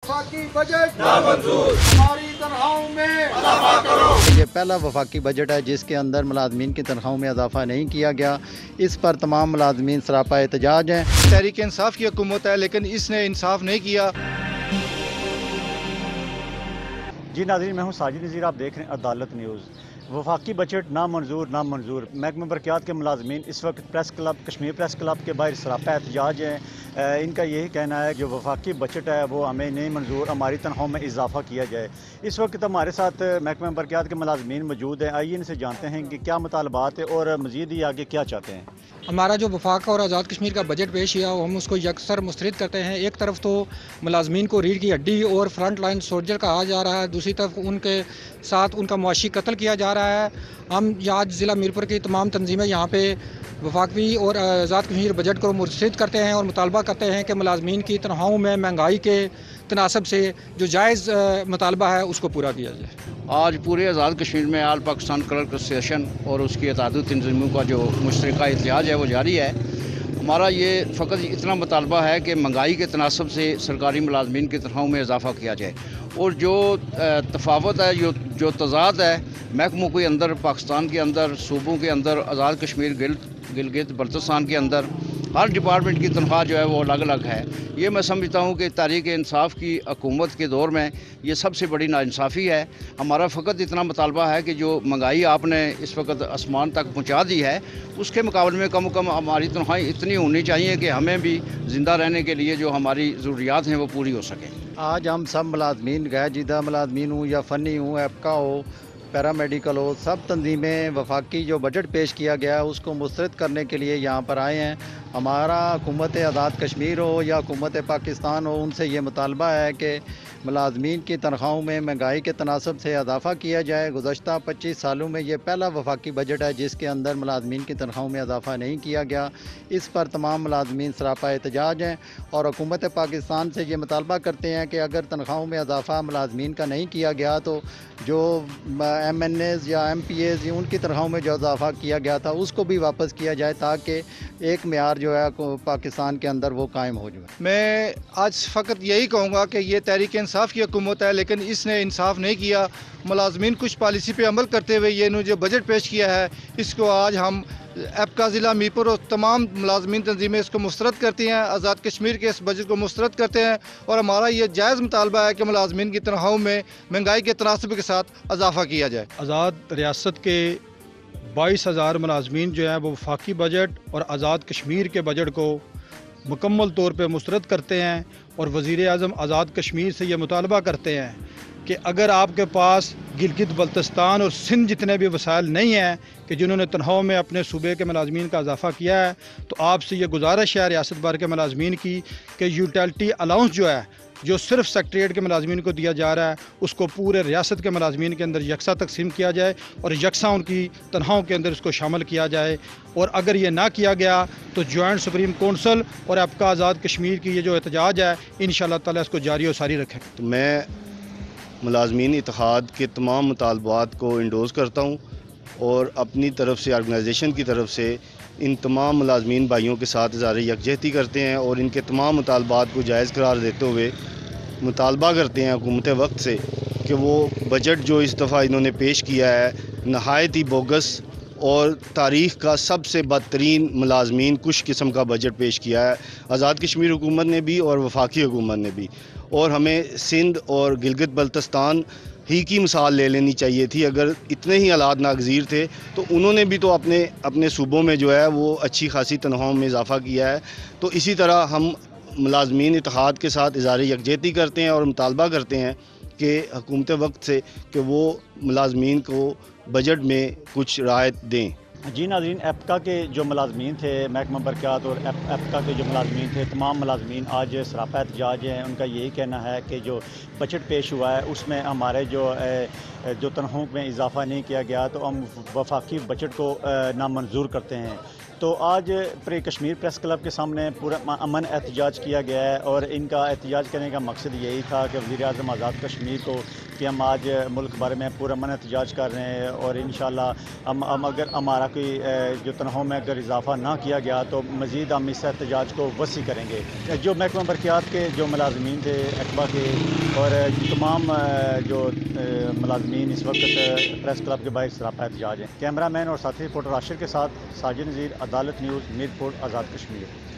वफाकी बजट नामंजूर, हमारी तनख्वाहों में इजाफा करो। ये पहला वफाकी बजट है जिसके अंदर मुलाजमीन की तनख्वाहों में इजाफा नहीं किया गया। इस पर तमाम मुलाजमीन सरापा एहतजाज हैं। तहरीक इंसाफ की हुकूमत है लेकिन इसने इंसाफ नहीं किया। जी नाज़रीन, मैं हूँ साजिद नज़ीर, आप देख रहे हैं अदालत न्यूज़। वफाकी बजट नामंजूर। महकमा बरक़ियात के मुलाजमीन इस वक्त press club, Kashmir press club के बाहर सरापा एहतजाज हैं। इनका यही कहना है जो वफाकी बजट है वो हमें नहीं मंजूर, हमारी तनख्वाहों में इजाफा किया जाए। इस वक्त हमारे साथ महकमा बरक़ियात के मुलाजमीन मौजूद हैं। आइए इनसे जानते हैं कि क्या मुतालबात है और मज़ीद ही आगे क्या चाहते हैं। हमारा जो वफाक और आज़ाद कश्मीर का बजट पेश किया हम उसको यकसर मुस्तरद करते हैं। एक तरफ तो मुलाजमीन को रीढ़ की हड्डी और फ्रंट लाइन सोल्जर कहा जा रहा है, दूसरी तरफ उनके साथ उनका मुआशी कत्ल किया जा रहा है। हम आज ज़िला मीरपुर की तमाम तंजीमें यहाँ पे वफाकी और आज़ाद कश्मीर बजट को मुस्तरद करते हैं और मुतालबा करते हैं कि मुलाजमीन की तनख्वाहों में महंगाई के तनासब से जो जायज़ मुतालबा है उसको पूरा किया जाए। आज पूरे आज़ाद कश्मीर में आल पाकिस्तान क्लर्क एसोसिएशन और उसकी इत्तेहादी तंजीमों का जो मुश्तरका एहतजाज है वो जारी है। हमारा ये फ़कत इतना मुतालबा है कि महंगाई के तनासब से सरकारी मुलाजमीन की तनख्वाहों में इजाफा किया जाए और जो तफावत है, जो तज़ाद है महकमों के अंदर, पाकिस्तान के अंदर, सूबों के अंदर, आज़ाद कश्मीर गिलगित बल्तिस्तान के अंदर हर डिपार्टमेंट की तनख्वाह जो है वो अलग अलग है। ये मैं समझता हूँ कि तहरीक इंसाफ की हुकूमत के दौर में ये सबसे बड़ी नाइंसाफ़ी है। हमारा फ़कत इतना मुतालबा है कि जो महंगाई आपने इस वक्त आसमान तक पहुँचा दी है उसके मुकाबले में कम कम हमारी तनख्वाहें इतनी होनी चाहिए कि हमें भी ज़िंदा रहने के लिए जो हमारी ज़रूरियात हैं वो पूरी हो सकें। आज हम सब मुलाजमीन, गैर जिदा मुलाजमीन हूँ या फ़नी हूँ, एपका हो, पैरामेडिकल हो, सब तंजीमें वफाकी जो बजट पेश किया गया है उसको मुस्तरद करने के लिए यहाँ पर आए हैं। हमारा हुकूमत आज़ाद कश्मीर हो या हुकूमत पाकिस्तान हो, उनसे ये मुतालबा है कि मुलाजमीन की तनख्वाहों में महंगाई के तनासब से इजाफा किया जाए। गुज़श्ता 25 सालों में ये पहला वफाकी बजट है जिसके अंदर मुलाजमीन की तनख्वाहों में इजाफा नहीं किया गया। इस पर तमाम मुलाजमीन सरापा एहतजाज हैं और हुकूमत पाकिस्तान से ये मुतालबा करते हैं कि अगर तनख्वाहों में इजाफा मुलाजमीन का नहीं किया गया तो जो MNAs या MPAs उनकी तनख्वाहों में जो इजाफा किया गया था उसको भी वापस किया जाए ताकि एक मेयार जो है पाकिस्तान के अंदर वो कायम हो जाए। मैं आज फ़कत यही कहूँगा कि ये तहरीक इंसाफ की हुकूमत है लेकिन इसने इंसाफ नहीं किया। मुलाजमीन कुछ पॉलिसी पे अमल करते हुए ये जो बजट पेश किया है इसको आज हम एपका ज़िला मीरपुर और तमाम मुलाजमीन तंजीमें इसको मुस्तरद करती हैं, आज़ाद कश्मीर के इस बजट को मुस्तरद करते हैं और हमारा ये जायज़ मुतालबा है कि मुलाजमीन की तनख्वाहों में महंगाई के तनासब के साथ इजाफा किया जाए। आज़ाद रियासत के 22,000 मुलाजमीन जो हैं वो वफाकी बजट और आज़ाद कश्मीर के बजट को मुकम्मल तौर पर मुस्तरद करते हैं और वज़ीर आज़म आज़ाद कश्मीर से ये मुतालबा करते हैं कि अगर आपके पास गिलगित बल्तिस्तान और सिंध जितने भी वसाइल नहीं हैं कि जिन्होंने तनख्वाहों में अपने सूबे के मुलाजमीन का इजाफा किया है तो आपसे ये गुजारिश है रियासत भर के मुलाजमीन की कि यूटिलिटी अलाउंस जो है जो सिर्फ सेक्रेटरीट के मुलाजमीन को दिया जा रहा है उसको पूरे रियासत के मुलाजमीन के अंदर यकसा तकसीम किया जाए और यकसा उनकी तनख्वाहों के अंदर इसको शामिल किया जाए। और अगर ये ना किया गया तो जॉइंट सुप्रीम कौंसिल और आपका आज़ाद कश्मीर की ये जो एहतजाज है इंशाअल्लाह ताला इसको जारी और सारी रखें। तो मैं मुलाजमीन इत्तेहाद के तमाम मुतालबात को इंडोज़ करता हूँ और अपनी तरफ से ऑर्गेनाइजेशन की तरफ से इन तमाम मुलाजमीन भाइयों के साथ इज़हार यकजहती करते हैं और इनके तमाम मुतालबात को जायज़ करार देते हुए मुतालबा करते हैं हुकूमत वक्त से कि वो बजट जो इस दफ़ा इन्होंने पेश किया है नहायत ही बोगस और तारीख़ का सबसे बदतरीन मुलाजमीन कुछ किस्म का बजट पेश किया है आज़ाद कश्मीर हुकूमत ने भी और वफाकी हुकूमत ने भी। और हमें सिंध और गिलगित बल्तिस्तान ही की मिसाल ले लेनी चाहिए थी। अगर इतने ही हालात नागज़ीर थे तो उन्होंने भी तो अपने सूबों में जो है वो अच्छी खासी तनख्वाहों में इजाफा किया है। तो इसी तरह हम मुलाजमीन इत्तेहाद के साथ इज़हार यकजहती करते हैं और मुतालबा करते हैं कि हुकूमत वक्त से कि वो मुलाजमीन को बजट में कुछ राहत दें। जी नाज़रीन, एपका के जो मुलाजमीन थे, महकमा बरक़ियात और एपका के जो मुलाजमीन थे, तमाम मुलाजमीन आज सरापा एहतजाज हैं। उनका यही कहना है कि जो बजट पेश हुआ है उसमें हमारे जो तनख्वाहों में इजाफा नहीं किया गया तो हम वफाकी बजट को नामंजूर करते हैं। तो आज कश्मीर प्रेस क्लब के सामने पूरा अमन एहतजाज किया गया है और इनका एहतजाज करने का मकसद यही था कि वज़ीर आज़म आज़ाद कश्मीर को کہ ہم آج ملک بھر میں پرامن احتجاج کر رہے ہیں اور انشاءاللہ ہم اگر ہمارا کوئی جو تنخواہوں میں اگر اضافہ نہ کیا گیا تو مزید ہم اس احتجاج کو وسیع کریں گے. جو محکمہ برقیات کے جو ملازمین تھے ایکبا کے اور تمام جو ملازمین اس وقت پریس کلب کے باہر سراپا احتجاج ہیں. کیمرہ مین اور ساتھی رپورٹر راشد کے ساتھ ساجد نذیر، عدالت نیوز، میرپور، آزاد کشمیر.